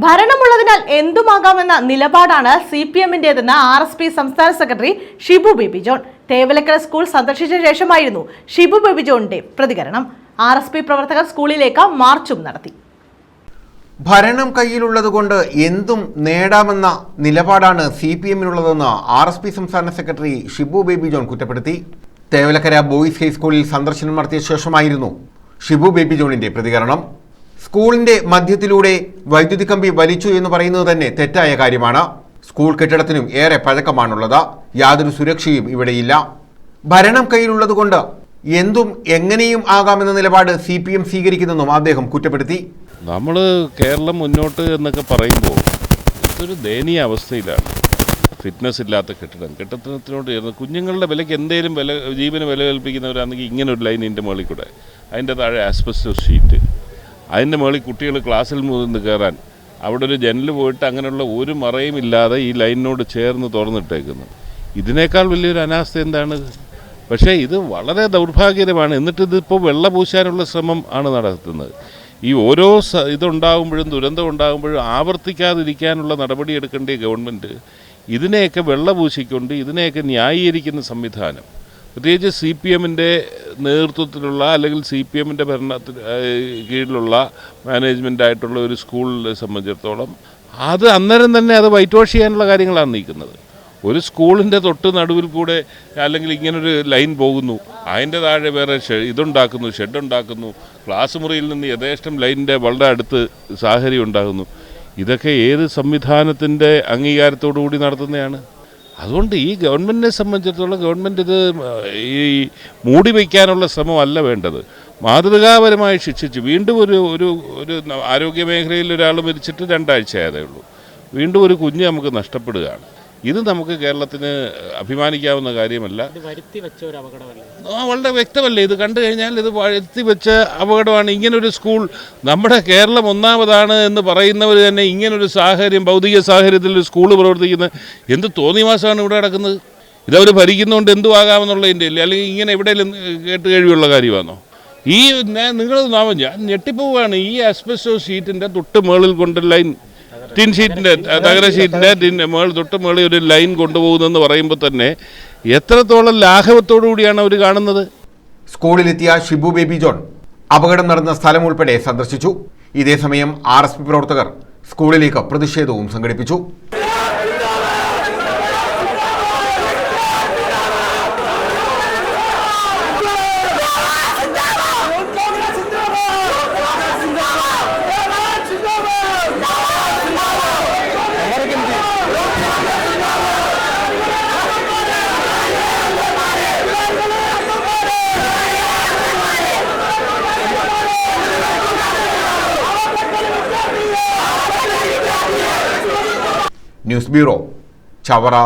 ഭരണമുള്ളതിനാൽ എന്തുമാകാമെന്ന നിലപാടാണ് CPM-ന്റേതെന്ന് RSP സംസ്ഥാന secretary Shibu baby John. Thevalakkara school സന്ദർശിച്ച ശേഷമായിരുന്നു ഷിബു ബേബി ജോണിന്റെ പ്രതികരണം. RSP പ്രവർത്തകർ സ്കൂളിലേക്ക് മാർച്ചും നടത്തി. ഭരണം കയ്യിലുള്ളതുകൊണ്ട് എന്തും നേടാമെന്ന നിലപാടാണ് CPM-നുള്ളതെന്ന് RSP സംസ്ഥാന സെക്രട്ടറി ഷിബു ബേബി ജോൺ കുറ്റപ്പെടുത്തി. തേവലക്കര ബോയ്സ് ഹൈസ്കൂളിൽ സന്ദർശനം നടത്തിയ ശേഷമായിരുന്നു ഷിബു ബേബി ജോണിന്റെ പ്രതികരണം. സ്കൂളിന്റെ മധ്യത്തിലൂടെ വൈദ്യുതി കമ്പി വലിച്ചു എന്ന് പറയുന്നത് തന്നെ തെറ്റായ കാര്യമാണ്. സ്കൂൾ കെട്ടിടത്തിനും ഏറെ പഴക്കമാണുള്ളത്. യാതൊരു സുരക്ഷയും ഇവിടെയില്ല. ഭരണം കയ്യിലുള്ളതുകൊണ്ട് എന്തും എങ്ങനെയും ആകാമെന്ന നിലപാട് CPM സ്വീകരിക്കുന്നെന്നും അദ്ദേഹം കുറ്റപ്പെടുത്തി. നമ്മൾ കേരളം മുന്നോട്ട് എന്നൊക്കെ പറയുമ്പോൾ ഇതൊരു ദയനീയ അവസ്ഥയിലാണ്. ഫിറ്റ്നസ് ഇല്ലാത്ത കെട്ടിടത്തിനോട് ചേർന്ന് കുഞ്ഞുങ്ങളുടെ വിലയ്ക്ക് എന്തെങ്കിലും ജീവന് വില കൽപ്പിക്കുന്നവരാണെങ്കിൽ ഇങ്ങനെ ഒരു ലൈനിൻ്റെ മുകളിൽ കൂടെ, അതിൻ്റെ താഴെ ആസ്ബസ്റ്റോസ് ഷീറ്റ്, അതിൻ്റെ മുകളിൽ കുട്ടികൾ ക്ലാസ്സിൽ നിന്ന് കയറാൻ അവിടെ ഒരു ജനൽ പോയിട്ട് അങ്ങനെയുള്ള ഒരു മറയും ഇല്ലാതെ ഈ ലൈനിനോട് ചേർന്ന് തുറന്നിട്ടേക്കുന്നു. ഇതിനേക്കാൾ വലിയൊരു അനാസ്ഥ എന്താണ്? പക്ഷേ ഇത് വളരെ ദൗർഭാഗ്യകരമാണ്. എന്നിട്ട് ഇതിപ്പോൾ വെള്ള പൂശാനുള്ള ശ്രമം ആണ് നടത്തുന്നത്. ഈ ഓരോ ഇതുണ്ടാകുമ്പോഴും ദുരന്തം ഉണ്ടാകുമ്പോഴും ആവർത്തിക്കാതിരിക്കാനുള്ള നടപടി എടുക്കേണ്ട ഗവൺമെൻറ് ഇതിനെയൊക്കെ വെള്ള പൂശിക്കൊണ്ട് ഇതിനെയൊക്കെ ന്യായീകരിക്കുന്ന സംവിധാനം, പ്രത്യേകിച്ച് CPM-ൻ്റെ നേതൃത്വത്തിലുള്ള അല്ലെങ്കിൽ CPM-ൻ്റെ ഭരണത്തിൽ കീഴിലുള്ള മാനേജ്മെൻറ്റായിട്ടുള്ള ഒരു സ്കൂളിനെ സംബന്ധിച്ചിടത്തോളം അത് അന്നേരം തന്നെ അത് വൈറ്റ് വാഷ് ചെയ്യാനുള്ള കാര്യങ്ങളാണ് നീക്കുന്നത്. ഒരു സ്കൂളിൻ്റെ തൊട്ട് നടുവിൽ കൂടെ അല്ലെങ്കിൽ ഇങ്ങനൊരു ലൈൻ പോകുന്നു, അതിൻ്റെ താഴെ വേറെ ഇതുണ്ടാക്കുന്നു, ഷെഡുണ്ടാക്കുന്നു, ക്ലാസ് മുറിയിൽ നിന്ന് യഥേഷ്ടം ലൈനിൻ്റെ വളരെ അടുത്ത് സാഹചര്യം ഉണ്ടാകുന്നു. ഇതൊക്കെ ഏത് സംവിധാനത്തിൻ്റെ അംഗീകാരത്തോടു കൂടി നടത്തുന്നതാണ്? അതുകൊണ്ട് ഈ ഗവൺമെൻറ്റിനെ സംബന്ധിച്ചിടത്തോളം ഗവൺമെൻറ് ഇത് ഈ മൂടി വയ്ക്കാനുള്ള ശ്രമമല്ല വേണ്ടത്. മാതൃകാപരമായി ശിക്ഷിച്ച് വീണ്ടും ഒരു ആരോഗ്യ മേഖലയിൽ ഒരാൾ മരിച്ചിട്ട് 2 ആഴ്ച ആയതേ ഉള്ളൂ. വീണ്ടും ഒരു കുഞ്ഞ് നമുക്ക് നഷ്ടപ്പെടുകയാണ്. ഇത് നമുക്ക് കേരളത്തിന് അഭിമാനിക്കാവുന്ന കാര്യമല്ല. വളരെ വ്യക്തമല്ലേ? ഇത് കണ്ടു കഴിഞ്ഞാൽ ഇത് വരുത്തി വെച്ച അപകടമാണ്. ഇങ്ങനൊരു സ്കൂൾ നമ്മുടെ കേരളം ഒന്നാമതാണ് എന്ന് പറയുന്നവർ തന്നെ ഇങ്ങനൊരു സാഹചര്യം, ഭൗതിക സാഹചര്യത്തിൽ ഒരു സ്കൂൾ പ്രവർത്തിക്കുന്നത് എന്ത് തോന്നിവാസമാണ് ഇവിടെ നടക്കുന്നത്? ഇതവർ ഭരിക്കുന്നതുകൊണ്ട് എന്തുവാകാമെന്നുള്ളതിൻ്റെ ഇല്ലേ? അല്ലെങ്കിൽ ഇങ്ങനെ എവിടെയെങ്കിലും കേട്ട് കഴിവുള്ള കാര്യമാണോ? ഈ നിങ്ങൾ ഞാൻ ഞെട്ടിപ്പോവുകയാണ്. ഈ ആസ്ബസ്റ്റോസ് ഷീറ്റിൻ്റെ തൊട്ട് മുകളിൽ കൊണ്ട് ലൈൻ, ടിൻ ഷീറ്റിൻ്റെ തകര ഷീറ്റിൻ്റെ തൊട്ട് മുകളിൽ ഒരു ലൈൻ കൊണ്ടുപോകുന്നതെന്ന് പറയുമ്പോൾ തന്നെ എത്രത്തോളം ലാഘവത്തോടു കൂടിയാണ് അവർ കാണുന്നത്. സ്കൂളിലെത്തിയ ഷിബു ബേബി ജോൺ അപകടം നടന്ന സ്ഥലം ഉൾപ്പെടെ സന്ദർശിച്ചു. ഇതേസമയം RSP പ്രവർത്തകർ സ്കൂളിലേക്ക് പ്രതിഷേധവും സംഘടിപ്പിച്ചു. News bureau, Chavara.